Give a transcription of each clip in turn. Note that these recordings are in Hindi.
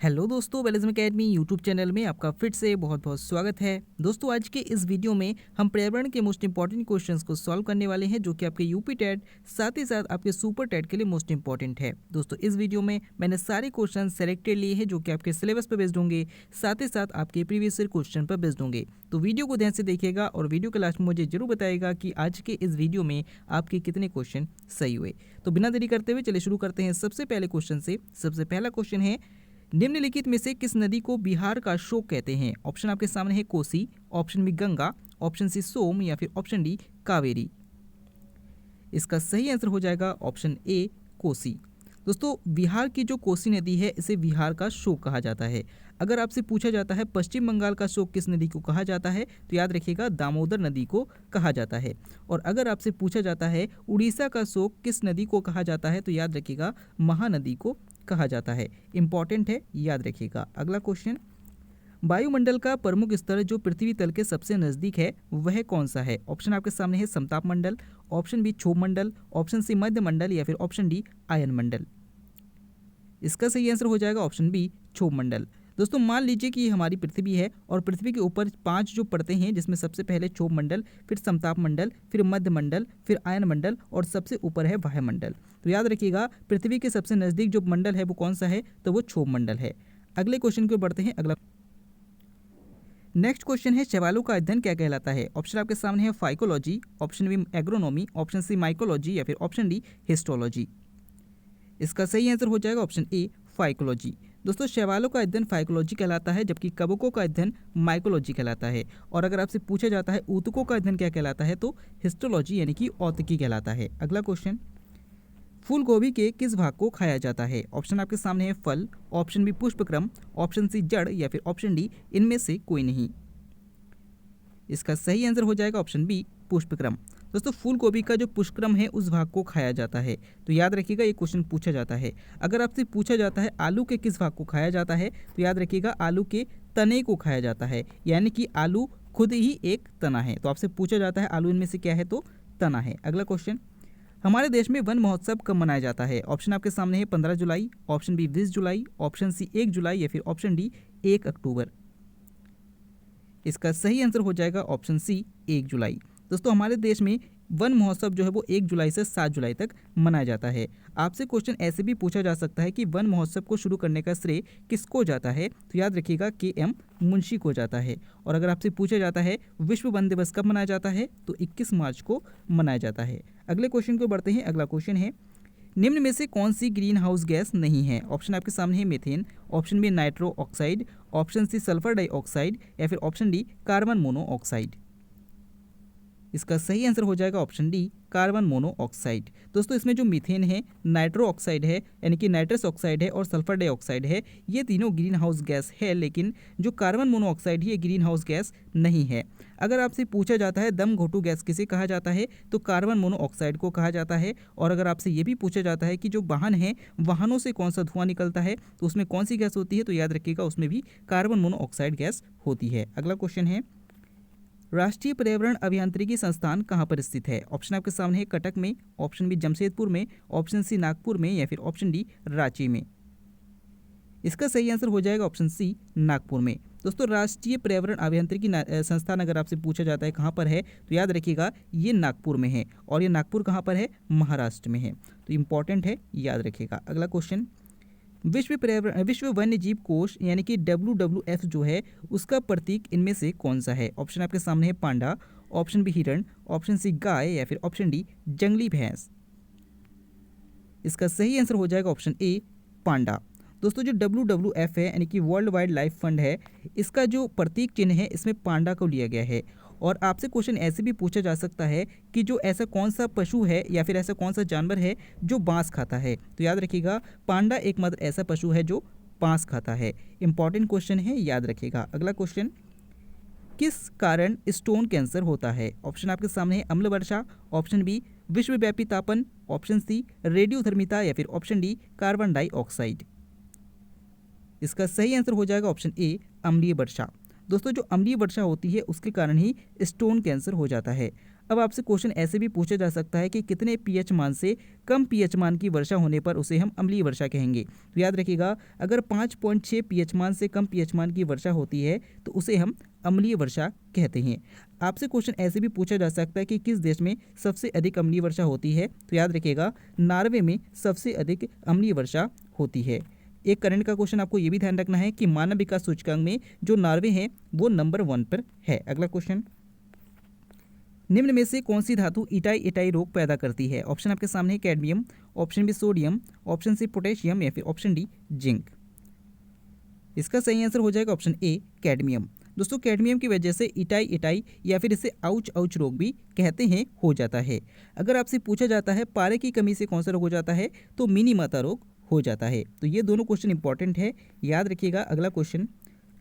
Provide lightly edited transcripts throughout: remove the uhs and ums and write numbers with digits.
हेलो दोस्तों, वेलिज्म एकेडमी यूट्यूब चैनल में आपका फिर से बहुत बहुत स्वागत है। दोस्तों, आज के इस वीडियो में हम पर्यावरण के मोस्ट इंपॉर्टेंट क्वेश्चंस को सॉल्व करने वाले हैं, जो कि आपके यूपी टेट साथ ही साथ आपके सुपर टेट के लिए मोस्ट इंपॉर्टेंट है। दोस्तों, इस वीडियो में मैंने सारे क्वेश्चन सेलेक्टेड लिए हैं जो कि आपके सिलेबस पर बेस्ड होंगे, साथ ही साथ आपके प्रीवियस ईयर क्वेश्चन पर बेस्ड होंगे। तो वीडियो को ध्यान से देखिएगा और वीडियो के लास्ट में मुझे जरूर बताइएगा कि आज के इस वीडियो में आपके कितने क्वेश्चन सही हुए। तो बिना देरी करते हुए चलिए शुरू करते हैं सबसे पहले क्वेश्चन से। सबसे पहला क्वेश्चन है, निम्नलिखित में से किस नदी को बिहार का शोक कहते हैं? ऑप्शन आपके सामने है Kosi, option B Ganga, option C Som या फिर ऑप्शन डी कावेरी। इसका सही आंसर हो जाएगा ऑप्शन ए कोसी। दोस्तों, बिहार की जो कोसी नदी है इसे बिहार का शोक कहा जाता है। अगर आपसे पूछा जाता है पश्चिम बंगाल का शोक किस नदी को कहा जाता है, तो याद रखिएगा दामोदर नदी को कहा जाता है। और अगर आपसे पूछा जाता है उड़ीसा का शोक किस नदी को कहा जाता है, तो याद रखिएगा महानदी को कहा जाता है। इंपॉर्टेंट है, याद रखिएगा। अगला क्वेश्चन, वायुमंडल का प्रमुख स्तर जो पृथ्वी तल के सबसे नजदीक है वह कौन सा है? ऑप्शन आपके सामने है समताप मंडल, ऑप्शन बी क्षोभ मंडल, ऑप्शन सी मध्य मंडल या फिर ऑप्शन डी आयन मंडल। इसका सही आंसर हो जाएगा ऑप्शन बी क्षोभ मंडल। दोस्तों, मान लीजिए कि ये हमारी पृथ्वी है और पृथ्वी के ऊपर 5 जो परतें हैं, जिसमें सबसे पहले क्षोभ मंडल, फिर समताप मंडल, फिर मध्य मंडल, फिर आयन मंडल और सबसे ऊपर है वायुमंडल। तो याद रखिएगा पृथ्वी के सबसे नज़दीक जो मंडल है वो कौन सा है, तो वो क्षोभ मंडल है। अगले क्वेश्चन की ओर बढ़ते हैं। अगला नेक्स्ट क्वेश्चन है, शैवालों का अध्ययन क्या कहलाता है? ऑप्शन आपके सामने है phycology, option B agronomy, option C mycology या फिर ऑप्शन डी हिस्टोलॉजी। इसका सही आंसर हो जाएगा ऑप्शन ए फाइकोलॉजी। दोस्तों, शैवालों का अध्ययन फाइकोलॉजी कहलाता है, जबकि कवकों का अध्ययन माइकोलॉजी कहलाता है। और अगर आपसे पूछा जाता है ऊतकों का अध्ययन क्या कहलाता है, तो हिस्टोलॉजी यानी कि औतकी कहलाता है। अगला क्वेश्चन, फूल गोभी के किस भाग को खाया जाता है? ऑप्शन आपके सामने है फल, ऑप्शन बी पुष्पक्रम, ऑप्शन सी जड़ या फिर ऑप्शन डी इनमें से कोई नहीं। इसका सही आंसर हो जाएगा ऑप्शन बी पुष्पक्रम। दोस्तों, फूल गोभी का जो पुष्पक्रम है उस भाग को खाया जाता है। तो याद रखिएगा ये क्वेश्चन पूछा जाता है। अगर आपसे पूछा जाता है आलू के किस भाग को खाया जाता है, तो याद रखिएगा आलू के तने को खाया जाता है, यानी कि आलू खुद ही एक तना है। तो आपसे पूछा जाता है आलू इनमें से क्या है, तो तना है। अगला क्वेश्चन, हमारे देश में वन महोत्सव कब मनाया जाता है? ऑप्शन आपके सामने है 15 जुलाई, ऑप्शन बी 20 जुलाई, ऑप्शन सी 1 जुलाई या फिर ऑप्शन डी 1 अक्टूबर। इसका सही आंसर हो जाएगा ऑप्शन सी 1 जुलाई। दोस्तों, हमारे देश में वन महोत्सव जो है वो 1 जुलाई से 7 जुलाई तक मनाया जाता है। आपसे क्वेश्चन ऐसे भी पूछा जा सकता है कि वन महोत्सव को शुरू करने का श्रेय किसको जाता है, तो याद रखिएगा KM मुंशी को जाता है। और अगर आपसे पूछा जाता है विश्व वन दिवस कब मनाया जाता है, तो 21 मार्च को मनाया जाता है। अगले क्वेश्चन को बढ़ते हैं। अगला क्वेश्चन है, निम्न में से कौन सी ग्रीन हाउस गैस नहीं है? ऑप्शन आपके सामने है methane, option B nitro oxide, option C sulphur dioxide या फिर ऑप्शन डी कार्बन मोनोऑक्साइड। इसका सही आंसर हो जाएगा ऑप्शन डी कार्बन मोनोऑक्साइड। दोस्तों, इसमें जो मीथेन है, नाइट्रो ऑक्साइड है यानी कि नाइट्रस ऑक्साइड है और सल्फर डाइऑक्साइड है, ये तीनों ग्रीन हाउस गैस है, लेकिन जो कार्बन मोनोऑक्साइड है ये ग्रीन हाउस गैस नहीं है। अगर आपसे पूछा जाता है दम घोटू गैस किसे कहा जाता है, तो कार्बन मोनोऑक्साइड को कहा जाता है। और अगर आपसे ये भी पूछा जाता है कि जो वाहन है, वाहनों से कौन सा धुआं निकलता है, तो उसमें कौन सी गैस होती है, तो याद रखिएगा उसमें भी कार्बन मोनोऑक्साइड गैस होती है। अगला क्वेश्चन है, राष्ट्रीय पर्यावरण अभियांत्रिकी संस्थान कहाँ पर स्थित है? ऑप्शन आपके सामने है कटक में, ऑप्शन बी जमशेदपुर में, ऑप्शन सी नागपुर में या फिर ऑप्शन डी रांची में। इसका सही आंसर हो जाएगा ऑप्शन सी नागपुर में। दोस्तों, राष्ट्रीय पर्यावरण अभियांत्रिकी संस्थान अगर आपसे पूछा जाता है कहाँ पर है, तो याद रखिएगा ये नागपुर में है। और ये नागपुर कहाँ पर है? महाराष्ट्र में है। तो इंपॉर्टेंट है, याद रखिएगा। अगला क्वेश्चन, विश्व वन्य जीव कोष यानी कि WWF जो है उसका प्रतीक इनमें से कौन सा है? ऑप्शन आपके सामने है पांडा, ऑप्शन बी हिरण, ऑप्शन सी गाय या फिर ऑप्शन डी जंगली भैंस। इसका सही आंसर हो जाएगा ऑप्शन ए पांडा। दोस्तों, जो WWF है यानी कि वर्ल्ड वाइल्ड लाइफ फंड है, इसका जो प्रतीक चिन्ह है इसमें पांडा को लिया गया है। और आपसे क्वेश्चन ऐसे भी पूछा जा सकता है कि जो ऐसा कौन सा पशु है या फिर ऐसा कौन सा जानवर है जो बांस खाता है, तो याद रखिएगा पांडा एकमात्र ऐसा पशु है जो बांस खाता है। इंपॉर्टेंट क्वेश्चन है, याद रखिएगा। अगला क्वेश्चन, किस कारण स्टोन कैंसर होता है? ऑप्शन आपके सामने है अम्ल वर्षा, ऑप्शन बी विश्वव्यापी तापन, ऑप्शन सी रेडियोधर्मिता या फिर ऑप्शन डी कार्बन डाइऑक्साइड। इसका सही आंसर हो जाएगा ऑप्शन ए अम्लीय वर्षा। दोस्तों, जो अम्लीय वर्षा होती है उसके कारण ही स्टोन कैंसर हो जाता है। अब आपसे क्वेश्चन ऐसे भी पूछा जा सकता है कि कितने पीएच मान से कम पीएच मान की वर्षा होने पर उसे हम अम्लीय वर्षा कहेंगे। तो याद रखिएगा, अगर 5.6 पीएच मान से कम पीएच मान की वर्षा होती है तो उसे हम अम्लीय वर्षा कहते हैं। आपसे क्वेश्चन ऐसे भी पूछा जा सकता है कि किस देश में सबसे अधिक अम्लीय वर्षा होती है। तो याद रखिएगा, नॉर्वे में सबसे अधिक अम्लीय वर्षा होती है। एक करंट का क्वेश्चन आपको ये भी ध्यान रखना है कि मानव विकास सूचकांक में जो नॉर्वे है वो नंबर 1 पर है। अगला क्वेश्चन, निम्न में से कौन सी धातु इटाई इटाई रोग पैदा करती है। ऑप्शन आपके सामने है cadmium, option B sodium, option C potassium या फिर ऑप्शन डी जिंक। इसका सही आंसर हो जाएगा ऑप्शन ए कैडमियम। दोस्तों कैडमियम की वजह से इटाई इटाई या फिर इसे आउच आउच रोग भी कहते हैं हो जाता है। अगर आपसे पूछा जाता है पारे की कमी से कौन सा रोग हो जाता है तो मिनी माता रोग हो जाता है। तो ये दोनों क्वेश्चन इंपॉर्टेंट है, याद रखिएगा। अगला क्वेश्चन,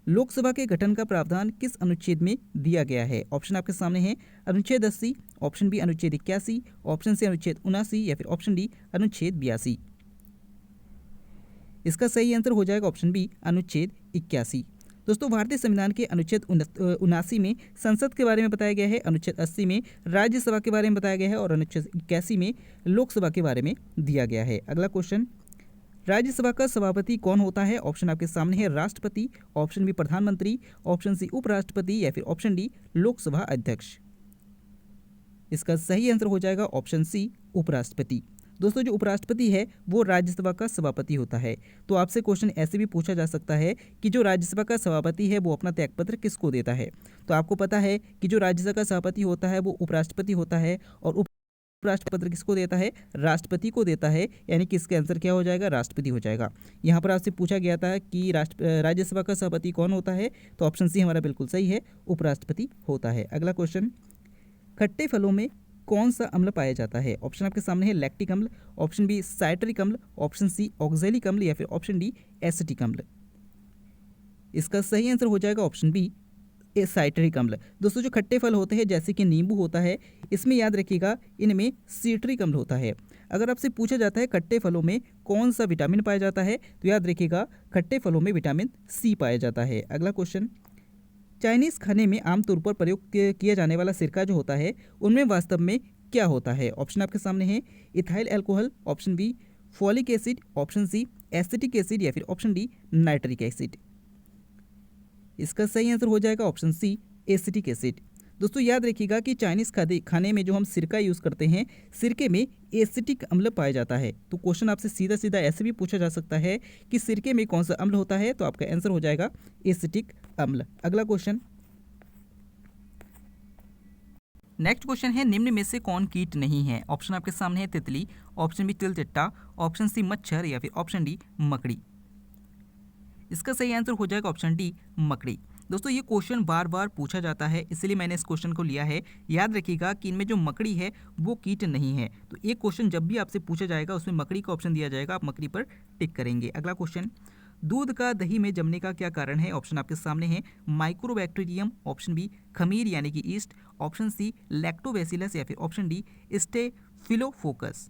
लोकसभा के गठन का प्रावधान किस अनुच्छेद में दिया गया है। ऑप्शन आपके सामने है अनुच्छेद 80, ऑप्शन बी अनुच्छेद 81, ऑप्शन सी अनुच्छेद 79 या फिर ऑप्शन डी अनुच्छेद 82। इसका सही आंसर हो जाएगा ऑप्शन बी अनुच्छेद 81। दोस्तों भारतीय संविधान के अनुच्छेद 79 में संसद के बारे में बताया गया है, अनुच्छेद 80 में राज्यसभा के बारे में बताया गया है और अनुच्छेद 81 में लोकसभा के बारे में दिया गया है। अगला क्वेश्चन, राज्यसभा का सभापति कौन होता है। ऑप्शन आपके सामने है राष्ट्रपति, ऑप्शन बी प्रधानमंत्री, ऑप्शन सी उपराष्ट्रपति या फिर ऑप्शन डी लोकसभा अध्यक्ष। इसका सही आंसर हो जाएगा ऑप्शन सी उपराष्ट्रपति। दोस्तों जो उपराष्ट्रपति है वो राज्यसभा का सभापति होता है। तो आपसे क्वेश्चन ऐसे भी पूछा जा सकता है कि जो राज्यसभा का सभापति है वो अपना त्यागपत्र किसको देता है। तो आपको पता है कि जो राज्यसभा का सभापति होता है वो उपराष्ट्रपति होता है और उपराष्ट्रपति किसको देता है, राष्ट्रपति को देता है। यानी कि इसका आंसर क्या हो जाएगा, राष्ट्रपति हो जाएगा। यहाँ पर आपसे पूछा गया था कि राज्यसभा का सभापति कौन होता है, तो ऑप्शन सी हमारा बिल्कुल सही है, उपराष्ट्रपति होता है। अगला क्वेश्चन, खट्टे फलों में कौन सा अम्ल पाया जाता है। ऑप्शन आपके सामने है लैक्टिक अम्ल, ऑप्शन बी साइट्रिक अम्ल, ऑप्शन सी ऑक्जेलिक अम्ल या फिर ऑप्शन डी एसिटिक अम्ल। इसका सही आंसर हो जाएगा ऑप्शन बी साइट्रिक अम्ल। दोस्तों जो खट्टे फल होते हैं जैसे कि नींबू होता है, इसमें याद रखिएगा इनमें सीट्रिक अम्ल होता है। अगर आपसे पूछा जाता है खट्टे फलों में कौन सा विटामिन पाया जाता है तो याद रखिएगा खट्टे फलों में विटामिन सी पाया जाता है। अगला क्वेश्चन, चाइनीज़ खाने में आमतौर पर प्रयोग किया जाने वाला सिरका जो होता है उनमें वास्तव में क्या होता है। ऑप्शन आपके सामने है ethyl alcohol, option B folic acid, option C acetic acid या फिर ऑप्शन डी नाइट्रिक एसिड। इसका सही आंसर हो जाएगा ऑप्शन सी एसिटिक एसिड। दोस्तों याद रखिएगा कि चाइनीज़ खाने में जो हम सिरका यूज़ करते हैं सिरके में एसिटिक अम्ल पाया जाता है। तो क्वेश्चन आपसे सीधा सीधा ऐसे भी पूछा जा सकता है कि सिरके में कौन सा अम्ल होता है, तो आपका आंसर हो जाएगा एसिटिक अम्ल। अगला क्वेश्चन, नेक्स्ट क्वेश्चन है निम्न में से कौन कीट नहीं है। ऑप्शन आपके सामने है तितली, ऑप्शन बी तिलचट्टा, ऑप्शन सी मच्छर या फिर ऑप्शन डी मकड़ी। इसका सही आंसर हो जाएगा ऑप्शन डी मकड़ी। दोस्तों ये क्वेश्चन बार बार पूछा जाता है इसलिए मैंने इस क्वेश्चन को लिया है। याद रखिएगा कि इनमें जो मकड़ी है वो कीट नहीं है। तो एक क्वेश्चन जब भी आपसे पूछा जाएगा उसमें मकड़ी का ऑप्शन दिया जाएगा, आप मकड़ी पर टिक करेंगे। अगला क्वेश्चन, दूध का दही में जमने का क्या कारण है। ऑप्शन आपके सामने है माइक्रोबैक्टीरियम, ऑप्शन बी खमीर यानी कि ईस्ट, ऑप्शन सी लैक्टोबैसिलस या फिर ऑप्शन डी स्टेफिलोकोकस।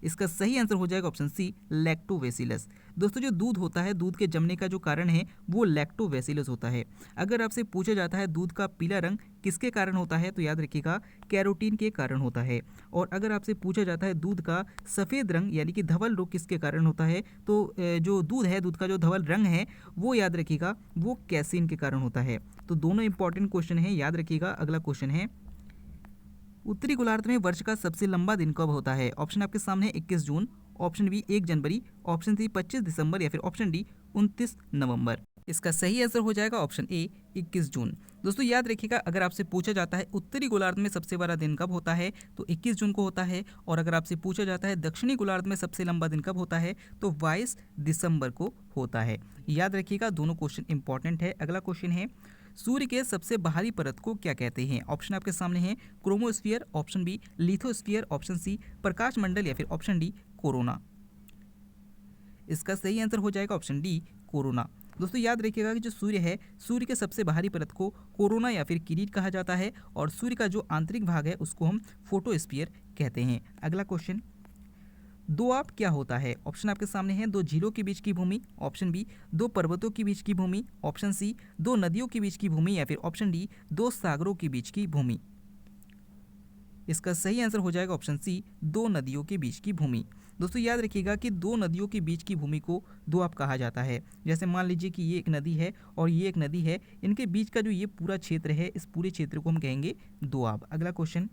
इसका सही आंसर हो जाएगा ऑप्शन सी लैक्टोबैसिलस। दोस्तों जो दूध होता है दूध के जमने का जो कारण है वो लैक्टोबैसिलस होता है। अगर आपसे पूछा जाता है दूध का पीला रंग किसके कारण होता है तो याद रखिएगा कैरोटीन के कारण होता है। और अगर आपसे पूछा जाता है दूध का सफ़ेद रंग यानी कि धवल रोग किसके कारण होता है तो जो दूध है दूध का जो धवल रंग है वो याद रखिएगा वो कैसीन के कारण होता है। तो दोनों इंपॉर्टेंट क्वेश्चन है, याद रखिएगा। अगला क्वेश्चन है, उत्तरी गोलार्ध में वर्ष का सबसे लंबा दिन कब होता है। ऑप्शन आपके सामने 21 जून, ऑप्शन बी 1 जनवरी, ऑप्शन सी 25 दिसंबर या फिर ऑप्शन डी 29 नवंबर। इसका सही आंसर हो जाएगा ऑप्शन ए 21 जून। दोस्तों याद रखिएगा अगर आपसे पूछा जाता है उत्तरी गोलार्ध में सबसे बड़ा दिन कब होता है तो 21 जून को होता है। और अगर आपसे पूछा जाता है दक्षिणी गोलार्ध में सबसे लंबा दिन कब होता है तो 22 दिसंबर को होता है। याद रखिएगा दोनों क्वेश्चन इंपॉर्टेंट है। अगला क्वेश्चन है, सूर्य के सबसे बाहरी परत को क्या कहते हैं। ऑप्शन आपके सामने है chromosphere, option B lithosphere, option C प्रकाश मंडल या फिर ऑप्शन डी कोरोना। इसका सही आंसर हो जाएगा ऑप्शन डी कोरोना। दोस्तों याद रखिएगा कि जो सूर्य है सूर्य के सबसे बाहरी परत को कोरोना या फिर किरीट कहा जाता है और सूर्य का जो आंतरिक भाग है उसको हम फोटोस्फीयर कहते हैं। अगला क्वेश्चन, दोआब क्या होता है। ऑप्शन आपके सामने है 2 झीलों के बीच की भूमि, ऑप्शन बी 2 पर्वतों के बीच की भूमि, ऑप्शन सी 2 नदियों के बीच की भूमि या फिर ऑप्शन डी 2 सागरों के बीच की भूमि। इसका सही आंसर हो जाएगा ऑप्शन सी, दो नदियों के बीच की भूमि। दोस्तों याद रखिएगा कि दो नदियों के बीच की भूमि को दोआब कहा जाता है। जैसे मान लीजिए कि ये एक नदी है और ये एक नदी है, इनके बीच का जो ये पूरा क्षेत्र है, इस पूरे क्षेत्र को हम कहेंगे दोआब। अगला क्वेश्चन,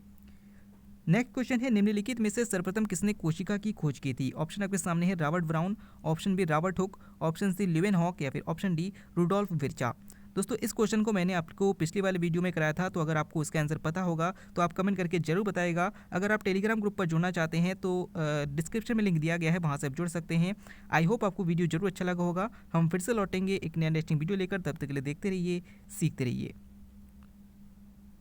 नेक्स्ट क्वेश्चन है, निम्नलिखित में से सर्वप्रथम किसने कोशिका की खोज की थी? ऑप्शन आपके सामने है Robert Brown, option B Robert Hooke, option C Leeuwenhoek या फिर ऑप्शन डी रुडोल्फ विर्चा। दोस्तों इस क्वेश्चन को मैंने आपको पिछले वाले वीडियो में कराया था, तो अगर आपको इसका आंसर पता होगा तो आप कमेंट करके जरूर बताइएगा। अगर आप टेलीग्राम ग्रुप पर जुड़ना चाहते हैं तो डिस्क्रिप्शन में लिंक दिया गया है, वहाँ से आप जुड़ सकते हैं। आई होप आपको वीडियो जरूर अच्छा लगा होगा। हम फिर से लौटेंगे एक नया इंटरेस्टिंग वीडियो लेकर, तब तक के लिए देखते रहिए, सीखते रहिए।